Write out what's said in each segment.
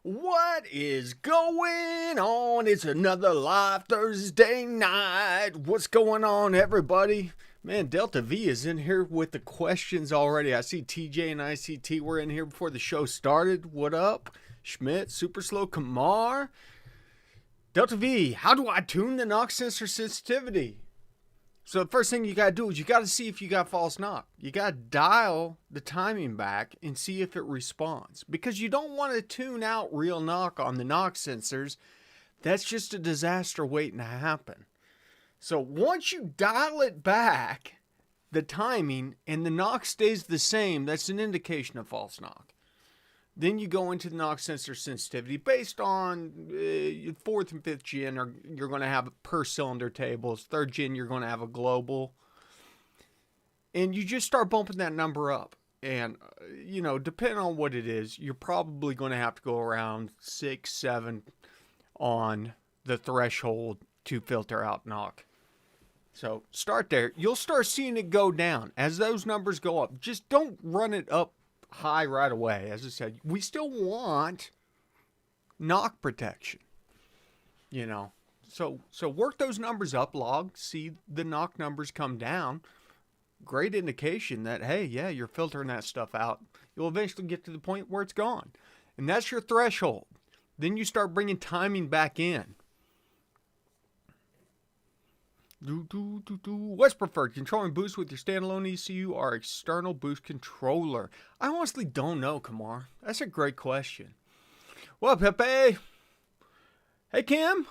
What is going on? It's another live Thursday night. What's going on, everybody? Man, Delta V is in here with the questions already. I see TJ and ICT were in here before the show started. What up? Schmidt, Super Slow, Kamar. Delta V, how do I tune the knock sensor sensitivity? So the first thing you got to do is you got to see if you got false knock. You got to dial the timing back and see if it responds. Because you don't want to tune out real knock on the knock sensors. That's just a disaster waiting to happen. So once you dial it back, the timing, and the knock stays the same, that's an indication of false knock. Then you go into the knock sensor sensitivity based on 4th and 5th gen, or you're going to have per cylinder tables. 3rd gen, you're going to have a global. And you just start bumping that number up. And, depending on what it is, you're probably going to have to go around 6, 7 on the threshold to filter out knock. So start there. You'll start seeing it go down as those numbers go up. Just don't run it up high right away. As I said, we still want knock protection, so work those numbers up, log, see the knock numbers come down. Great indication that, hey, yeah, you're filtering that stuff out. You'll eventually get to the point where it's gone, and that's your threshold. Then you start bringing timing back in. What's preferred, controlling boost with your standalone ECU or external boost controller? I honestly don't know, Kamar. That's a great question. Well, Pepe. Hey, Kim.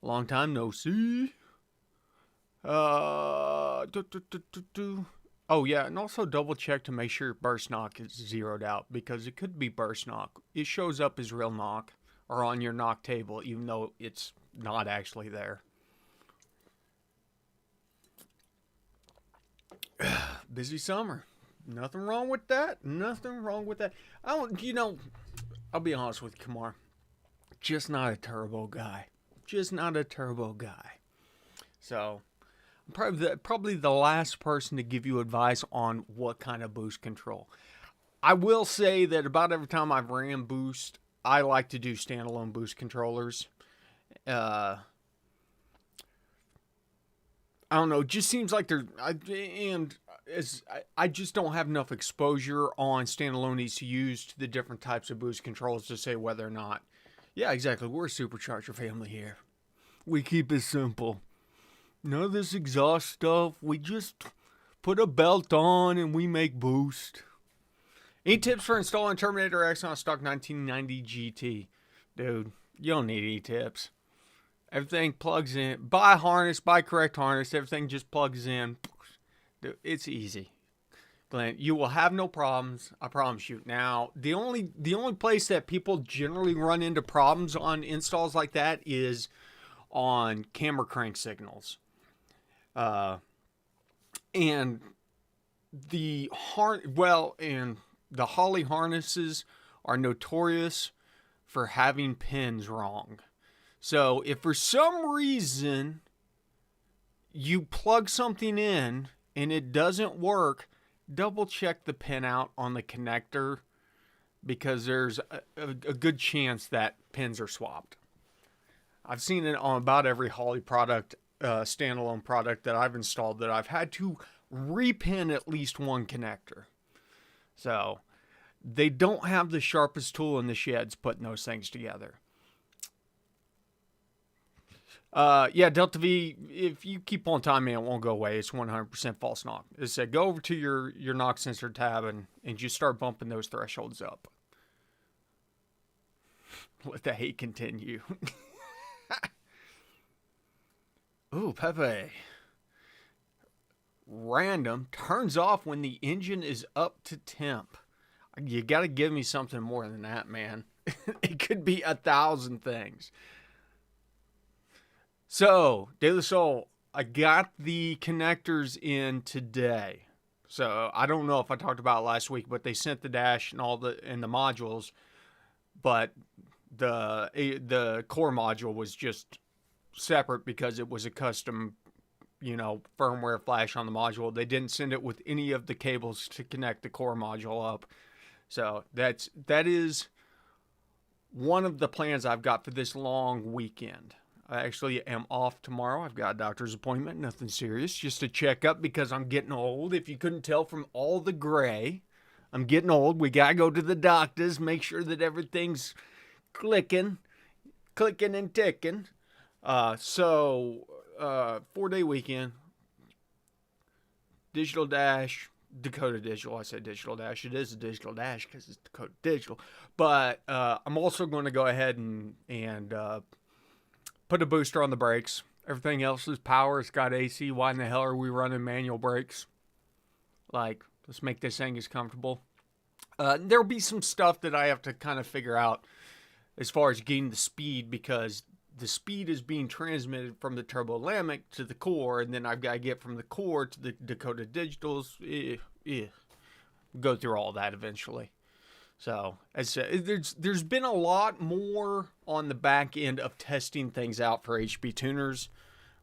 Long time no see. Oh, yeah, and also double check to make sure burst knock is zeroed out, because it could be burst knock. It shows up as real knock or on your knock table, even though it's not actually there. Busy summer. Nothing wrong with that. Nothing wrong with that. I'll be honest with you, Kamar. Just not a turbo guy. So, I'm probably the last person to give you advice on what kind of boost control. I will say that about every time I've ran boost, I like to do standalone boost controllers. I don't know. It just seems like I just don't have enough exposure on standalone ECUs to the different types of boost controls to say whether or not. Yeah, exactly. We're a supercharger family here. We keep it simple. None of this exhaust stuff. We just put a belt on and we make boost. Any tips for installing Terminator X on a stock 1990 GT? Dude, you don't need any tips. Everything plugs in. Buy harness, buy correct harness. Everything just plugs in. It's easy. Glenn, you will have no problems. I promise you. Now, the only place that people generally run into problems on installs like that is on camera crank signals. And the Holley harnesses are notorious for having pins wrong. So if for some reason you plug something in and it doesn't work, double check the pin out on the connector, because there's a good chance that pins are swapped. I've seen it on about every Holley product, standalone product that I've installed, that I've had to repin at least one connector. So they don't have the sharpest tool in the sheds putting those things together. Yeah, Delta V, if you keep on timing, it won't go away. It's 100% false knock. As I said, go over to your knock sensor tab and just start bumping those thresholds up. Let the hate continue. Ooh, Pepe. Random turns off when the engine is up to temp. You got to give me something more than that, man. It could be 1,000 things. So, Daily Soul, I got the connectors in today. So, I don't know if I talked about it last week, but they sent the dash and the modules, but the core module was just separate because it was a custom, firmware flash on the module. They didn't send it with any of the cables to connect the core module up. So that is one of the plans I've got for this long weekend. I actually am off tomorrow. I've got a doctor's appointment, nothing serious, just a checkup because I'm getting old. If you couldn't tell from all the gray, I'm getting old. We got to go to the doctors, make sure that everything's clicking and ticking. 4-day weekend, Digital Dash, Dakota Digital. I said Digital Dash. It is a Digital Dash because it's Dakota Digital. But I'm also going to go ahead and put a booster on the brakes. Everything else is power. It's got AC. Why in the hell are we running manual brakes? Like, let's make this thing as comfortable. There'll be some stuff that I have to kind of figure out as far as getting the speed, because the speed is being transmitted from the turbolambic to the core, and then I've got to get from the core to the Dakota Digitals. Go through all that eventually. So, as I said, there's been a lot more on the back end of testing things out for HP tuners,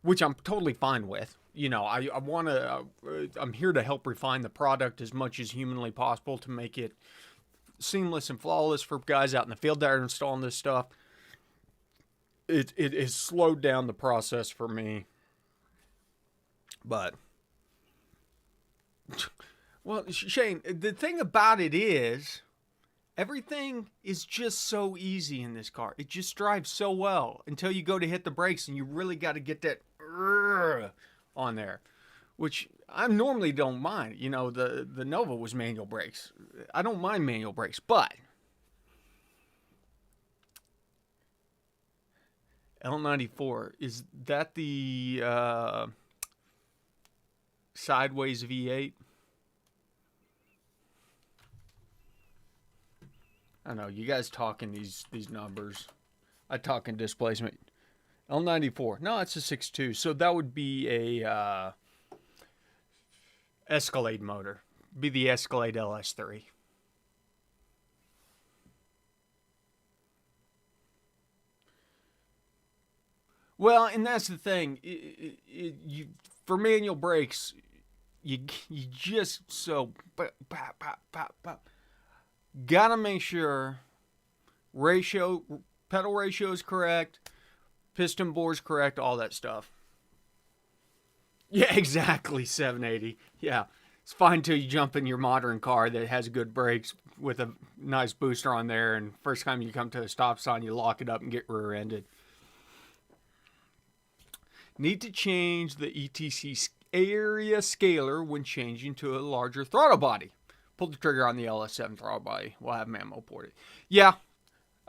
which I'm totally fine with. You know, I'm here to help refine the product as much as humanly possible to make it seamless and flawless for guys out in the field that are installing this stuff. It has slowed down the process for me. But, well, Shane, the thing about it is, everything is just so easy in this car. It just drives so well until you go to hit the brakes and you really got to get that on there, which I normally don't mind. You know, the Nova was manual brakes. I don't mind manual brakes, but L94, is that the sideways V8? I don't know. You guys talking these numbers. I talk in displacement. L94. No, it's a 6.2. So that would be a Escalade motor. Be the Escalade LS3. Well, and that's the thing. For manual brakes, you just so gotta make sure pedal ratio is correct, piston bore is correct, all that stuff. Yeah, exactly. 780. Yeah, it's fine till you jump in your modern car that has good brakes with a nice booster on there, and first time you come to a stop sign, you lock it up and get rear-ended. Need to change the ETC area scaler when changing to a larger throttle body. Pull the trigger on the LS7 throttle body. We'll have ammo ported. Yeah.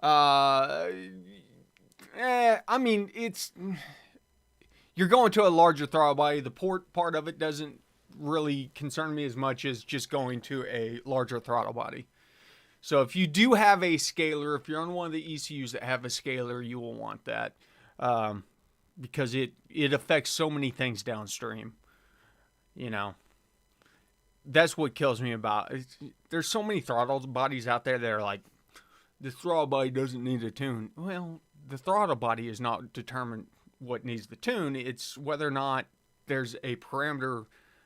I mean, you're going to a larger throttle body. The port part of it doesn't really concern me as much as just going to a larger throttle body. So if you do have a scaler, if you're on one of the ECUs that have a scaler, you will want that. Because it affects so many things downstream. You know, that's what kills me about it. There's so many throttle bodies out there that are like, the throttle body doesn't need a tune. Well, the throttle body is not determined what needs the tune. It's whether or not there's a parameter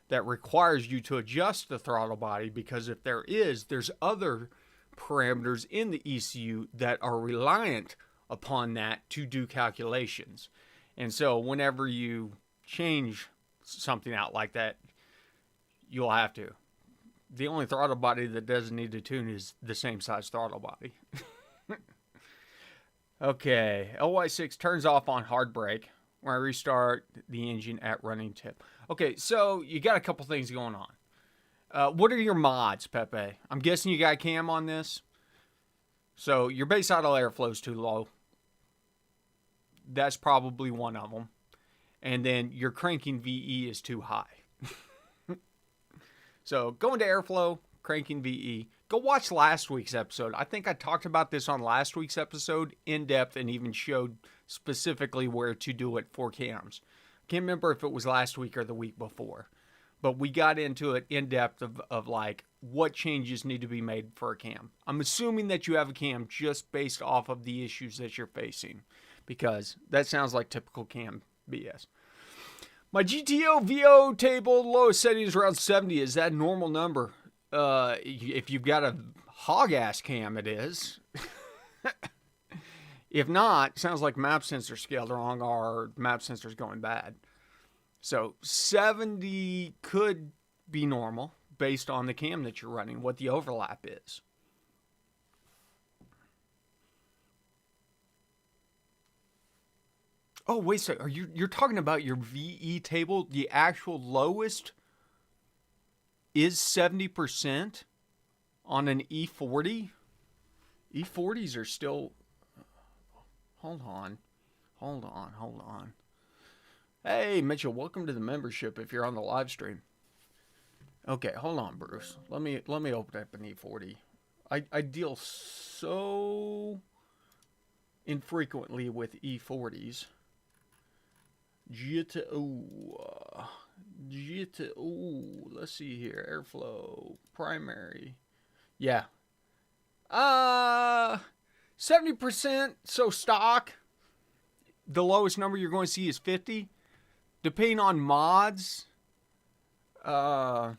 that requires you to adjust the throttle body, because if there is, there's other parameters in the ECU that are reliant upon that to do calculations. And so whenever you change something out like that, you'll have to. The only throttle body that doesn't need to tune is the same size throttle body. Okay, LY6 turns off on hard brake when I restart the engine at running tip. Okay, so you got a couple things going on. What are your mods, Pepe? I'm guessing you got cam on this. So your base idle airflow is too low. That's probably one of them. And then your cranking VE is too high. So go into airflow, cranking VE. Go watch last week's episode. I think I talked about this on last week's episode in depth and even showed specifically where to do it for cams. Can't remember if it was last week or the week before. But we got into it in depth of like what changes need to be made for a cam. I'm assuming that you have a cam just based off of the issues that you're facing, because that sounds like typical cam BS. My GTO VO table lowest setting is around 70. Is that a normal number? If you've got a hog ass cam, it is. If not, sounds like map sensor scaled wrong or map sensor's going bad. So 70 could be normal based on the cam that you're running, what the overlap is. Oh, wait a second. You're talking about your VE table? The actual lowest is 70% on an E40? E40s are still... Hold on. Hey, Mitchell, welcome to the membership if you're on the live stream. Okay, hold on, Bruce. Let me open up an E40. I deal so infrequently with E40s. Let's see here. Airflow, primary. Yeah. 70%, so stock. The lowest number you're going to see is 50. Depending on mods, 20%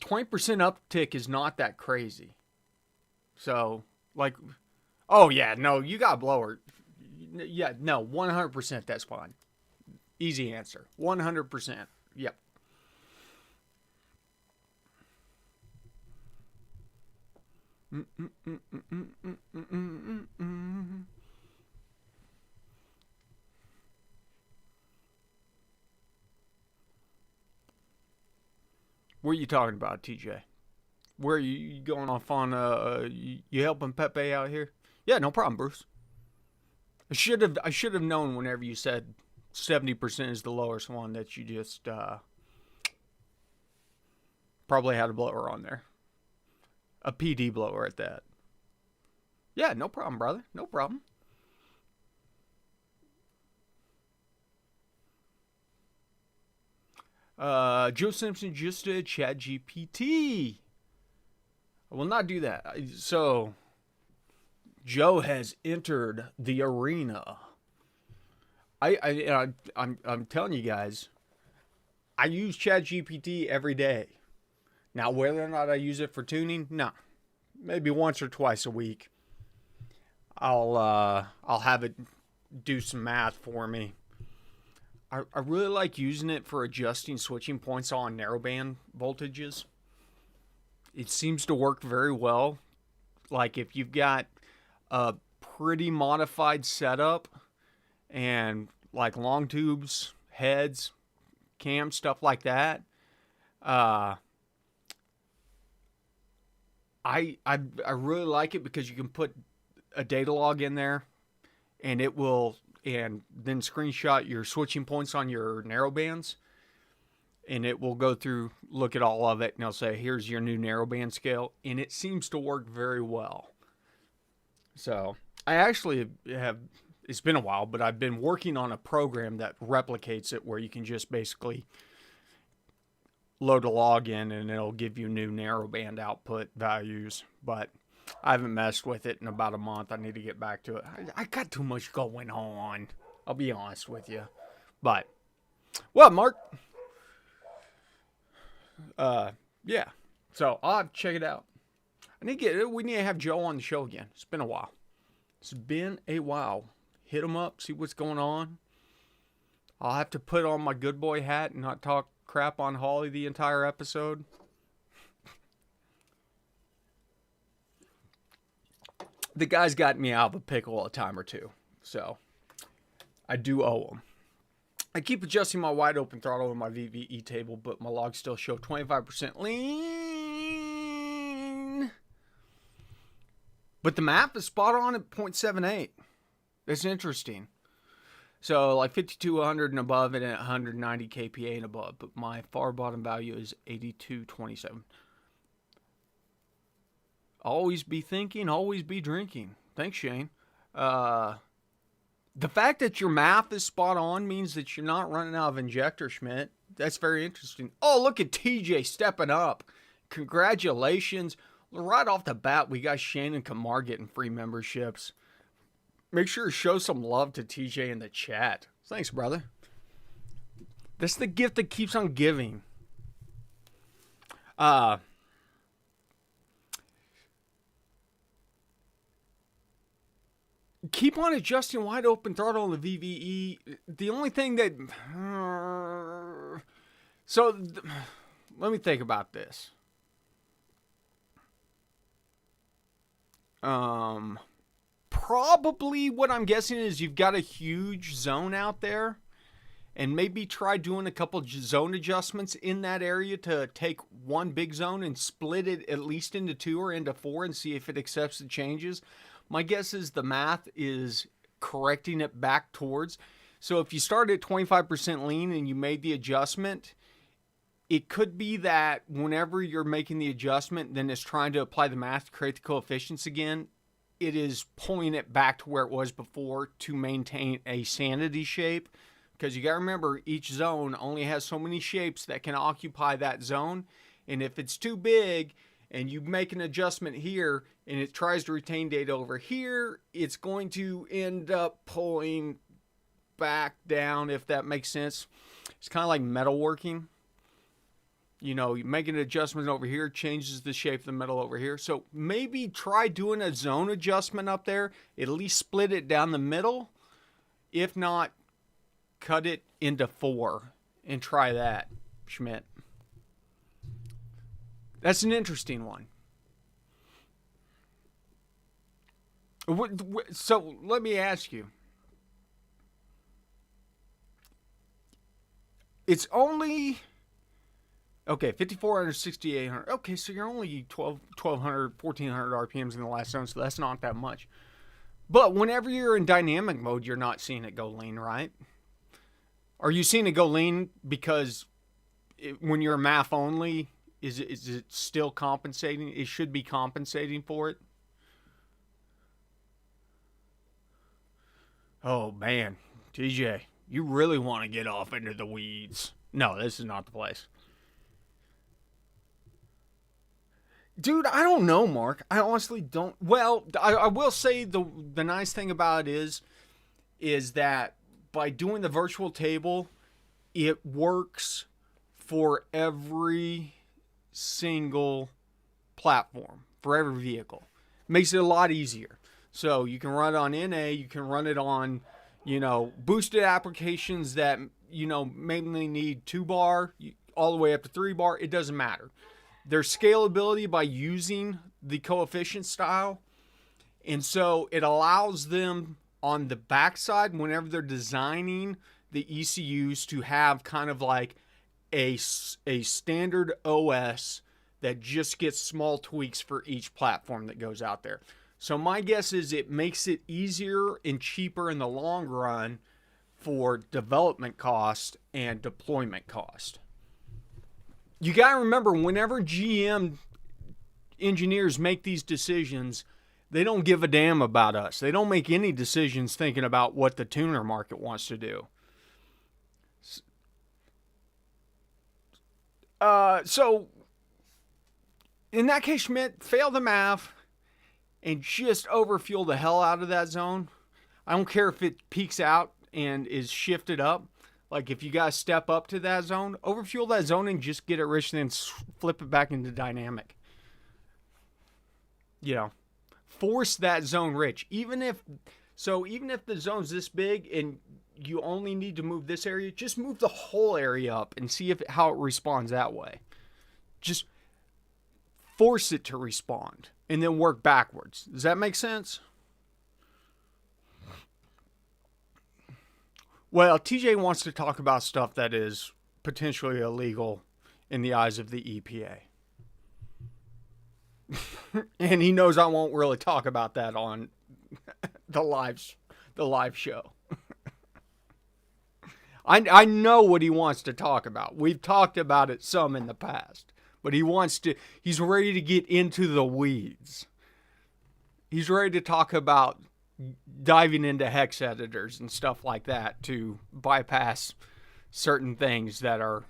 uptick is not that crazy. So, like, oh yeah, no, you got blower. Yeah, no, 100% that's fine. Easy answer. 100%. Yep. What are you talking about, TJ? Where are you going off on? You helping Pepe out here? Yeah, no problem, Bruce. I should have known whenever you said 70% is the lowest one that you just probably had a blower on there. A PD blower at that. Yeah, no problem, brother. No problem. Joe Simpson just did ChatGPT. I will not do that. So, Joe has entered the arena. I'm telling you guys, I use ChatGPT every day. Now, whether or not I use it for tuning, no. Maybe once or twice a week. I'll have it do some math for me. I really like using it for adjusting switching points on narrowband voltages. It seems to work very well. Like if you've got a pretty modified setup and like long tubes, heads, cams, stuff like that, I really like it because you can put a data log in there and it will, and then screenshot your switching points on your narrowbands, and it will go through, look at all of it, and it'll say, here's your new narrowband scale, and it seems to work very well. So I actually have, it's been a while, but I've been working on a program that replicates it where you can just basically load a log in and it'll give you new narrowband output values. But I haven't messed with it in about a month. I need to get back to it. I got too much going on. I'll be honest with you. But, well, Mark. Yeah. So I'll have to check it out. We need to have Joe on the show again. It's been a while. Hit him up, see what's going on. I'll have to put on my good boy hat and not talk crap on Holly the entire episode. The guy's got me out of a pickle a time or two, so I do owe him. I keep adjusting my wide open throttle in my VVE table, but my logs still show 25% lean. But the map is spot on at 0.78. That's interesting. So like 5200 and above and at 190 kPa and above, but my far bottom value is 8227. Always be thinking, always be drinking. Thanks, Shane. The fact that your math is spot on means that you're not running out of injector, Schmidt. That's very interesting. Oh, look at TJ stepping up. Congratulations. Right off the bat, we got Shane and Kamar getting free memberships. Make sure to show some love to TJ in the chat. Thanks, brother. That's the gift that keeps on giving. keep on adjusting wide open throttle on the VVE. The only thing that... let me think about this. Probably what I'm guessing is you've got a huge zone out there, and maybe try doing a couple zone adjustments in that area to take one big zone and split it at least into 2 or into 4 and see if it accepts the changes. My guess is the math is correcting it back towards. So if you start at 25% lean and you made the adjustment, it could be that whenever you're making the adjustment, then it's trying to apply the math to create the coefficients again. It is pulling it back to where it was before to maintain a sanity shape. Because you got to remember, each zone only has so many shapes that can occupy that zone. And if it's too big and you make an adjustment here and it tries to retain data over here, it's going to end up pulling back down, if that makes sense. It's kind of like metalworking. You know, you make an adjustment over here, changes the shape of the metal over here. So maybe try doing a zone adjustment up there. At least split it down the middle. If not, cut it into 4 and try that, Schmidt. That's an interesting one. So let me ask you. It's only... Okay, 5,400, 6,800. Okay, so you're only 1,200, 1,400 RPMs in the last zone, so that's not that much. But whenever you're in dynamic mode, you're not seeing it go lean, right? Are you seeing it go lean because when you're MAF only, is it still compensating? It should be compensating for it. Oh, man. TJ, you really want to get off into the weeds. No, this is not the place. Dude, I don't know, Mark. I honestly don't. Well, I will say the nice thing about it is that by doing the virtual table, it works for every single platform, for every vehicle. Makes it a lot easier. So you can run it on NA, you can run it on, boosted applications that, mainly need 2-bar, all the way up to 3-bar. It doesn't matter. There's scalability by using the coefficient style. And so it allows them on the backside, whenever they're designing the ECUs, to have kind of like a standard OS that just gets small tweaks for each platform that goes out there. So my guess is it makes it easier and cheaper in the long run for development cost and deployment cost. You got to remember, whenever GM engineers make these decisions, they don't give a damn about us. They don't make any decisions thinking about what the tuner market wants to do. So, in that case, Schmidt, fail the MAF and just overfuel the hell out of that zone. I don't care if it peaks out and is shifted up. Like, if you guys step up to that zone, overfuel that zone and just get it rich, and then flip it back into dynamic. Force that zone rich. Even if the zone's this big and you only need to move this area, just move the whole area up and see how it responds that way. Just force it to respond and then work backwards. Does that make sense? Well, TJ wants to talk about stuff that is potentially illegal in the eyes of the EPA. And he knows I won't really talk about that on the live show. I know what he wants to talk about. We've talked about it some in the past. But he's ready to get into the weeds. He's ready to talk about diving into hex editors and stuff like that to bypass certain things that are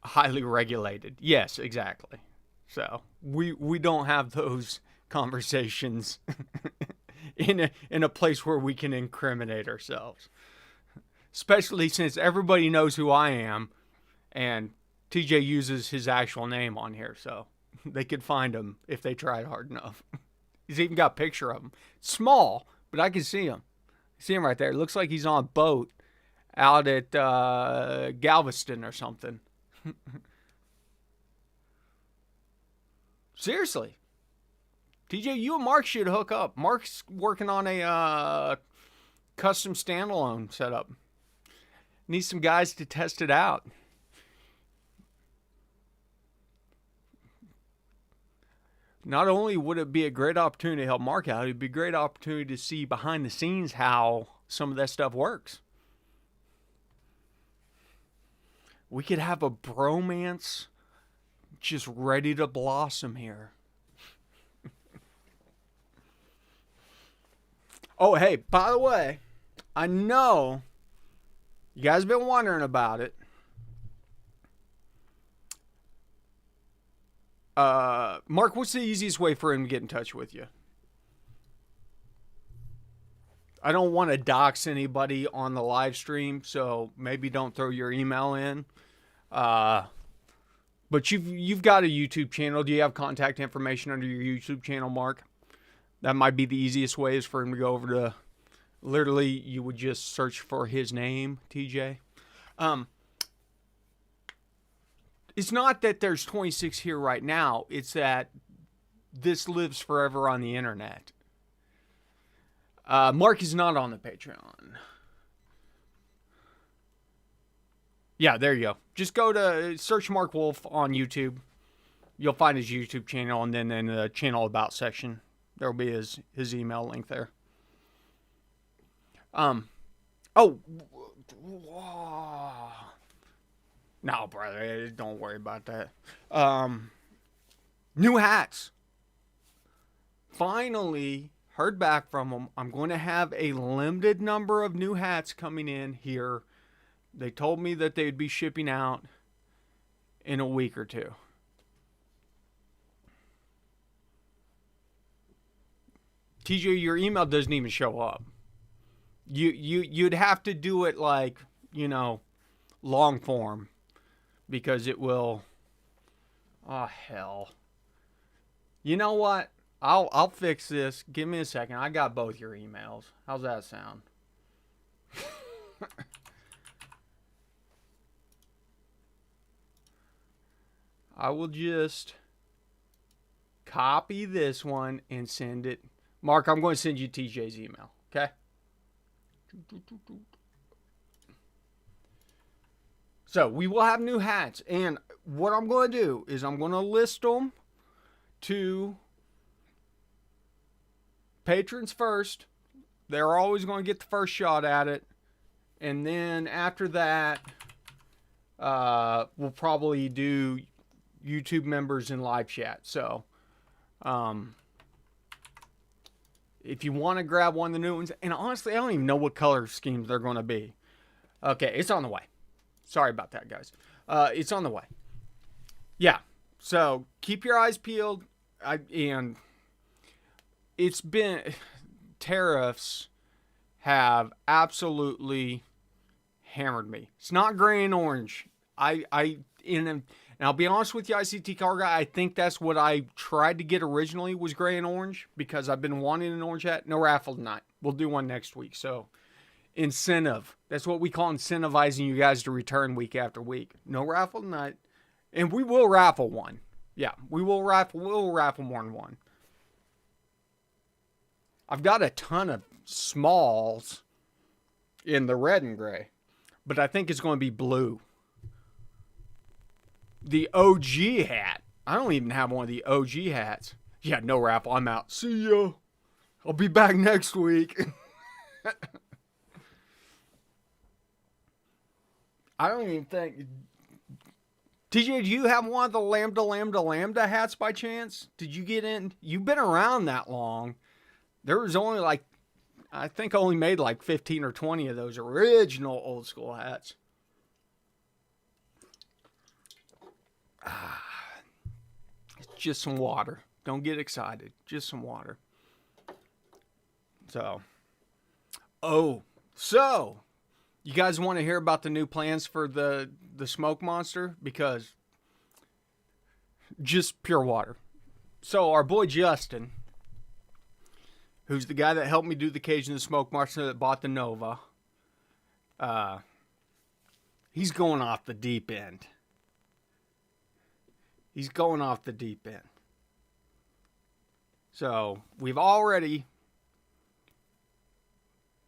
highly regulated. Yes, exactly. So we don't have those conversations in a place where we can incriminate ourselves. Especially since everybody knows who I am, and TJ uses his actual name on here, so they could find him if they tried hard enough. He's even got a picture of him. Small, but I can see him. See him right there. It looks like he's on a boat out at Galveston or something. Seriously. TJ, you and Mark should hook up. Mark's working on a custom standalone setup. Needs some guys to test it out. Not only would it be a great opportunity to help Mark out, it'd be a great opportunity to see behind the scenes how some of that stuff works. We could have a bromance just ready to blossom here. Oh, hey, by the way, I know you guys have been wondering about it. Mark, what's the easiest way for him to get in touch with you? I don't want to dox anybody on the live stream, so maybe don't throw your email in. But you've got a YouTube channel. Do you have contact information under your YouTube channel, Mark? That might be the easiest way, is for him to go over to, literally, you would just search for his name, TJ. It's not that there's 26 here right now. It's that this lives forever on the internet. Mark is not on the Patreon. Yeah, there you go. Just go to search Mark Wolf on YouTube. You'll find his YouTube channel, and then in the channel about section, there'll be his email link there. No, brother, don't worry about that. New hats. Finally heard back from them. I'm going to have a limited number of new hats coming in here. They told me that they'd be shipping out in a week or two. TJ, your email doesn't even show up. You'd have to do it like, long form, because it will. Oh, hell. You know what? I'll fix this. Give me a second. I got both your emails. How's that sound? I will just copy this one and send it. Mark, I'm going to send you TJ's email. Okay? So we will have new hats. And what I'm going to do is I'm going to list them to patrons first. They're always going to get the first shot at it. And then after that, we'll probably do YouTube members in live chat. So, if you want to grab one of the new ones, and honestly, I don't even know what color schemes they're going to be. Okay, it's on the way. Sorry about that, guys. It's on the way. Yeah, so keep your eyes peeled. And it's been, tariffs have absolutely hammered me. It's not gray and orange. And I'll be honest with you, ICT Car Guy, I think that's what I tried to get originally, was gray and orange, because I've been wanting an orange hat. No raffle tonight. We'll do one next week. So, incentive. That's what we call incentivizing you guys to return week after week. No raffle tonight. And we will raffle one. Yeah, we'll raffle more than one. I've got a ton of smalls in the red and gray, but I think it's going to be blue. The OG hat. I don't even have one of the OG hats. Yeah, no raffle. I'm out. See ya. I'll be back next week. I don't even think... TJ, do you have one of the Lambda hats by chance? Did you get in? You've been around that long. There was only I think only made 15 or 20 of those original old school hats. It's just some water. Don't get excited. Just some water. So, you guys want to hear about the new plans for the smoke monster? Because just pure water. So our boy Justin, who's the guy that helped me do the Cage and the Smoke Monster that bought the Nova. He's going off the deep end. He's going off the deep end. So, we've already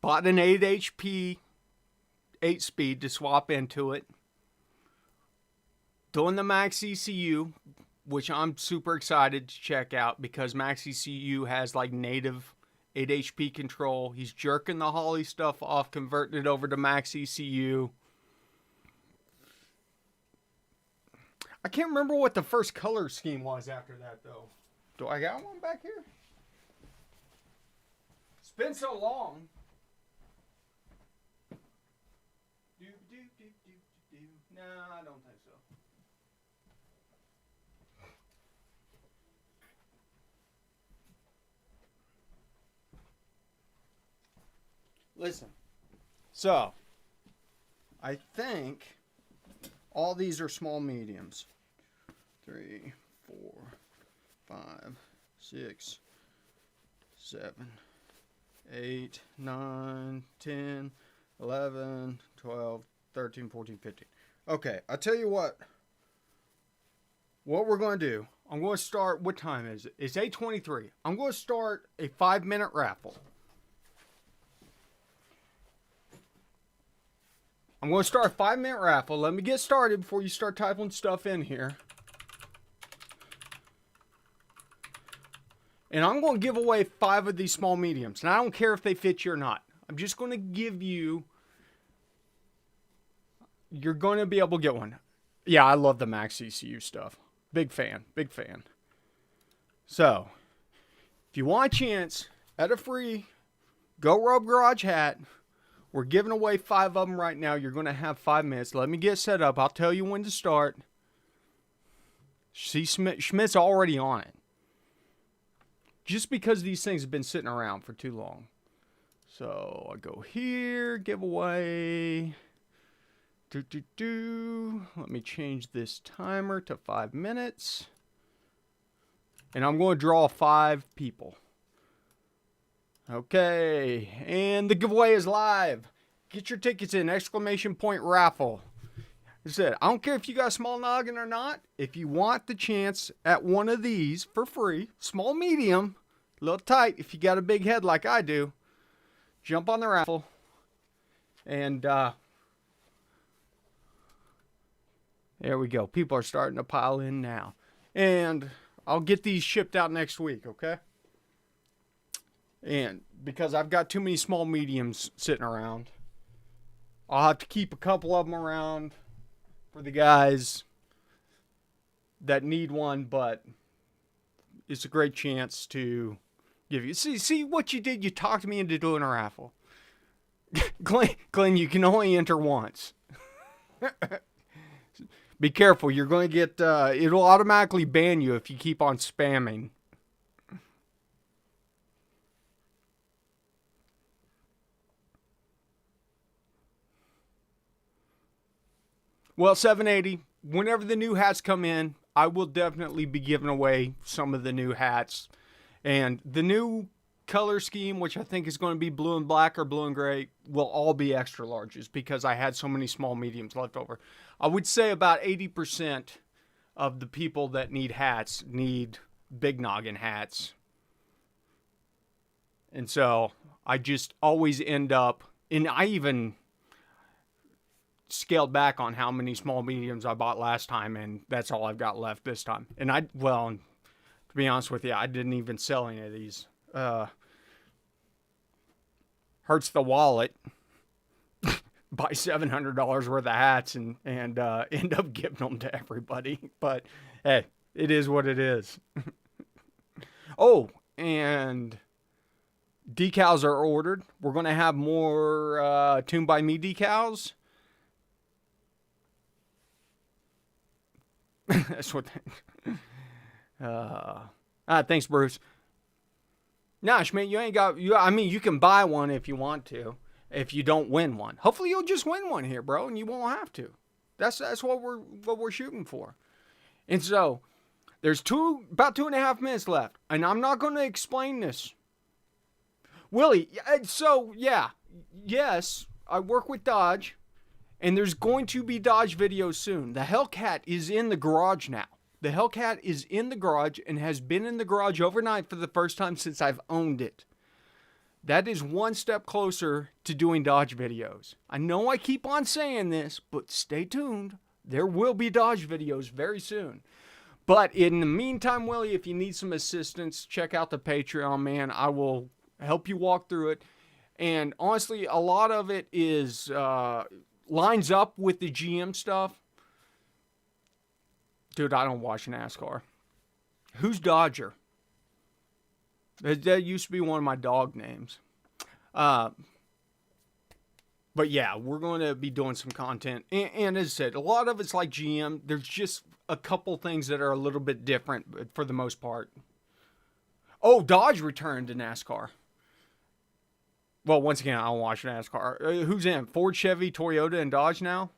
bought an 8 HP, 8 speed to swap into it. Doing the Max ECU, which I'm super excited to check out because Max ECU has like native 8 HP control. He's jerking the Holly stuff off, converting it over to Max ECU. I can't remember what the first color scheme was after that, though. Do I got one back here? It's been so long. No, I don't think so. Listen. So, I think all these are small mediums. 3, 4, 5, 6, 7, 8, 9, 10, 11, 12, 13, 14, 15. Okay, I'll tell you what. What we're going to do, I'm going to start, what time is it? It's 8:23. I'm going to start a 5-minute raffle. I'm going to start a 5-minute raffle. Let me get started before you start typing stuff in here. And I'm going to give away 5 of these small mediums. And I don't care if they fit you or not. I'm just going to give you... You're going to be able to get one. Yeah, I love the Max ECU stuff. Big fan. Big fan. So, if you want a chance at a free Go Robe Garage hat, we're giving away 5 of them right now. You're going to have 5 minutes. Let me get set up. I'll tell you when to start. See, Schmidt's already on it. Just because these things have been sitting around for too long. So, I go here, giveaway. Let me change this timer to 5 minutes. And I'm going to draw 5 people. Okay, and the giveaway is live. Get your tickets in, ! Raffle. I said, I don't care if you got a small noggin or not. If you want the chance at one of these for free, small, medium, a little tight if you got a big head like I do, jump on the raffle. And there we go. People are starting to pile in now. And I'll get these shipped out next week, okay? And because I've got too many small mediums sitting around, I'll have to keep a couple of them around for the guys that need one, but it's a great chance to give you. See what you did? You talked me into doing a raffle. Glenn, you can only enter once. Be careful. You're going to get, it'll automatically ban you if you keep on spamming. Well, 780, whenever the new hats come in, I will definitely be giving away some of the new hats. And the new color scheme, which I think is going to be blue and black or blue and gray, will all be extra larges because I had so many small mediums left over. I would say about 80% of the people that need hats need big noggin hats. And so I just always end up, and I even scaled back on how many small mediums I bought last time, and that's all I've got left this time. And to be honest with you, I didn't even sell any of these. Hurts the wallet. Buy $700 worth of hats and end up giving them to everybody. But hey, it is what it is. Oh, and decals are ordered. We're going to have more Tuned by Me decals. That's what. Thanks, Bruce. Nah, Schmidt, you ain't got. You can buy one if you want to. If you don't win one, hopefully you'll just win one here, bro, and you won't have to. That's what we're shooting for. And so, there's about 2.5 minutes left, and I'm not going to explain this. Willie, so yeah, yes, I work with Dodge, and there's going to be Dodge videos soon. The Hellcat is in the garage now. The Hellcat is in the garage and has been in the garage overnight for the first time since I've owned it. That is one step closer to doing Dodge videos. I know I keep on saying this, but stay tuned. There will be Dodge videos very soon. But in the meantime, Willie, if you need some assistance, check out the Patreon, man. I will help you walk through it. And honestly, a lot of it is lines up with the GM stuff. Dude, I don't watch NASCAR. Who's Dodger? That used to be one of my dog names. But yeah, we're going to be doing some content. And as I said, a lot of it's like GM. There's just a couple things that are a little bit different, but for the most part. Oh, Dodge returned to NASCAR. Well, once again, I don't watch NASCAR. Who's in? Ford, Chevy, Toyota, and Dodge now?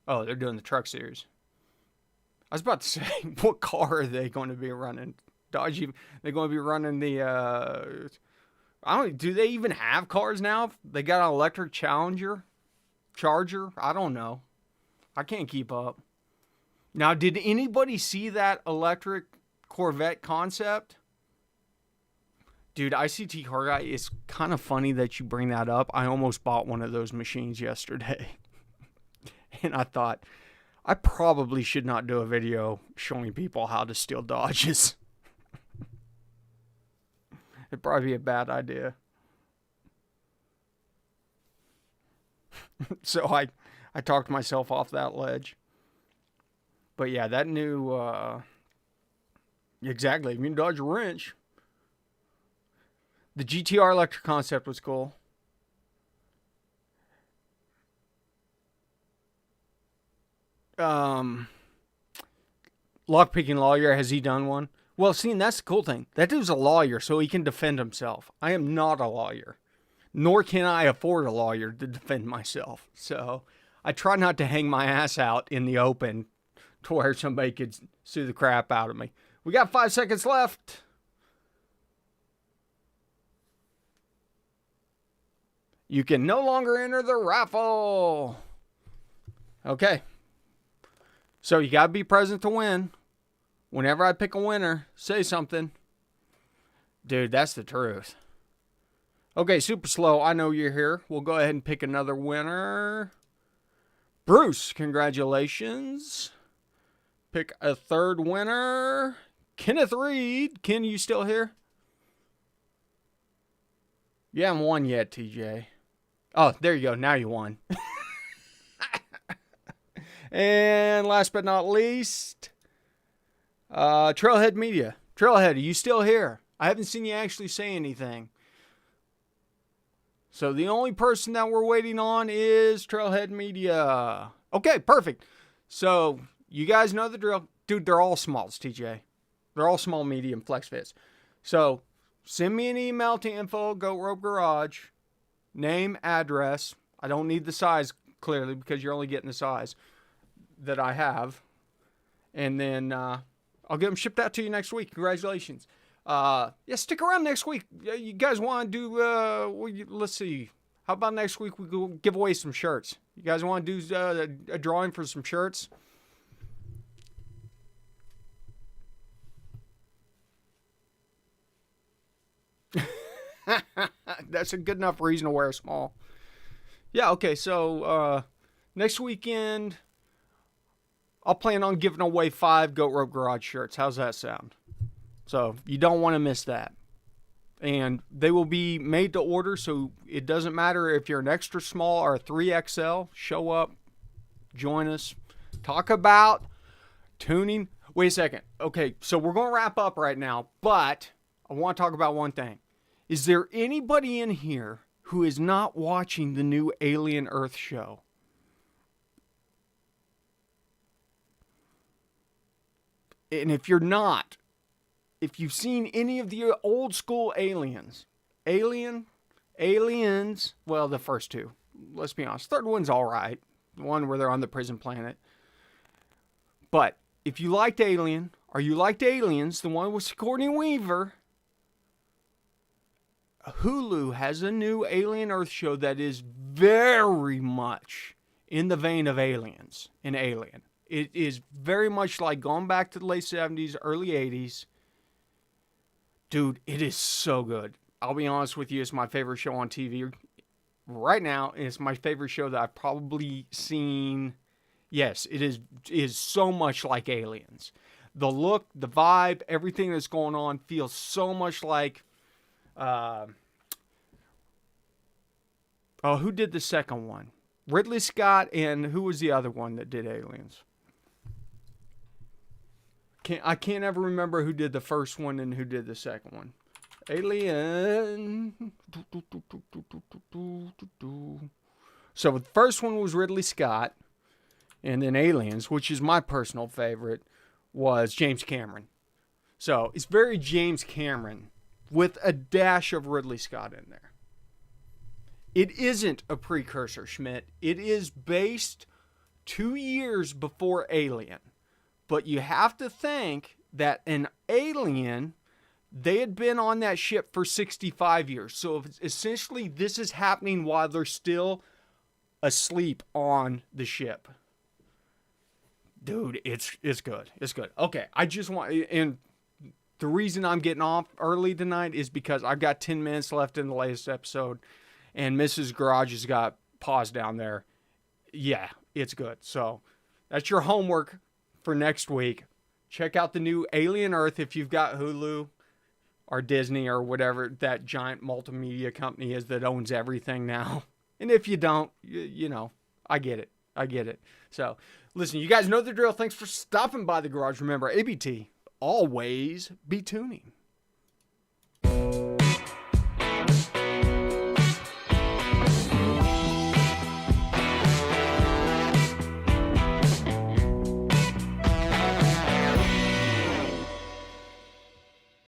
Oh, they're doing the truck series. I was about to say, what car are they going to be running? Dodge, they're going to be running the, do they even have cars now? They got an electric Charger? I don't know. I can't keep up. Now, did anybody see that electric Corvette concept? Dude, ICT Car Guy, it's kind of funny that you bring that up. I almost bought one of those machines yesterday. And I thought, I probably should not do a video showing people how to steal Dodges. It'd probably be a bad idea. So I talked myself off that ledge. But yeah, that new, exactly, you can Dodge a wrench. The GTR electric concept was cool. Lockpicking lawyer, has he done one? Well, see, and that's the cool thing. That dude's a lawyer, so he can defend himself. I am not a lawyer, nor can I afford a lawyer to defend myself. So I try not to hang my ass out in the open to where somebody could sue the crap out of me. We got 5 seconds left. You can no longer enter the raffle. Okay. So you got to be present to win. Whenever I pick a winner, say something. Dude, that's the truth. Okay, Super Slow, I know you're here. We'll go ahead and pick another winner. Bruce, congratulations. Pick a third winner. Kenneth Reed. Ken, you still here? You haven't won yet, TJ. Oh, there you go. Now you won. And last but not least, Trailhead Media. Trailhead, are you still here? I haven't seen you actually say anything. So the only person that we're waiting on is Trailhead Media. Okay, perfect. So you guys know the drill. Dude, they're all smalls, TJ. They're all small, medium, flex fits. So send me an email to info@GoatRopeGarage. Name, address. I don't need the size, clearly, because you're only getting the size that I have. And then I'll get them shipped out to you next week. Congratulations. Yeah, stick around next week. You guys want to do, let's see. How about next week we go give away some shirts? You guys want to do a drawing for some shirts? That's a good enough reason to wear a small. Yeah, okay, so next weekend, I'll plan on giving away 5 Goat Rope Garage shirts. How's that sound? So you don't want to miss that. And they will be made to order, so it doesn't matter if you're an extra small or a 3XL. Show up, join us, talk about tuning. Wait a second. Okay, so we're going to wrap up right now, but I want to talk about one thing. Is there anybody in here who is not watching the new Alien Earth show? And if you're not, if you've seen any of the old school Aliens, Aliens, well, the first 2, let's be honest. Third one's all right. The one where they're on the prison planet. But if you liked Alien, or you liked Aliens, the one with Sigourney Weaver, Hulu has a new Alien Earth show that is very much in the vein of Aliens and Alien. It is very much like going back to the late 70s, early 80s. Dude, it is so good. I'll be honest with you, it's my favorite show on TV right now. It's my favorite show that I've probably seen. Yes, it is so much like Aliens. The look, the vibe, everything that's going on feels so much like... who did the second one? Ridley Scott, and who was the other one that did Aliens? I can't ever remember who did the first one and who did the second one. Alien. So the first one was Ridley Scott, and then Aliens, which is my personal favorite, was James Cameron. So it's very James Cameron with a dash of Ridley Scott in there. It isn't a precursor, Schmidt. It is based 2 years before Alien. But you have to think that an Alien, they had been on that ship for 65 years. So essentially, this is happening while they're still asleep on the ship. Dude, it's good. It's good. Okay, I just want... And the reason I'm getting off early tonight is because I've got 10 minutes left in the latest episode. And Mrs. Garage has got paws down there. Yeah, it's good. So that's your homework for next week. Check out the new Alien Earth if you've got Hulu or Disney or whatever that giant multimedia company is that owns everything now. And if you don't, you know, I get it. I get it. So listen, you guys know the drill. Thanks for stopping by the garage. Remember, ABT, always be tuning.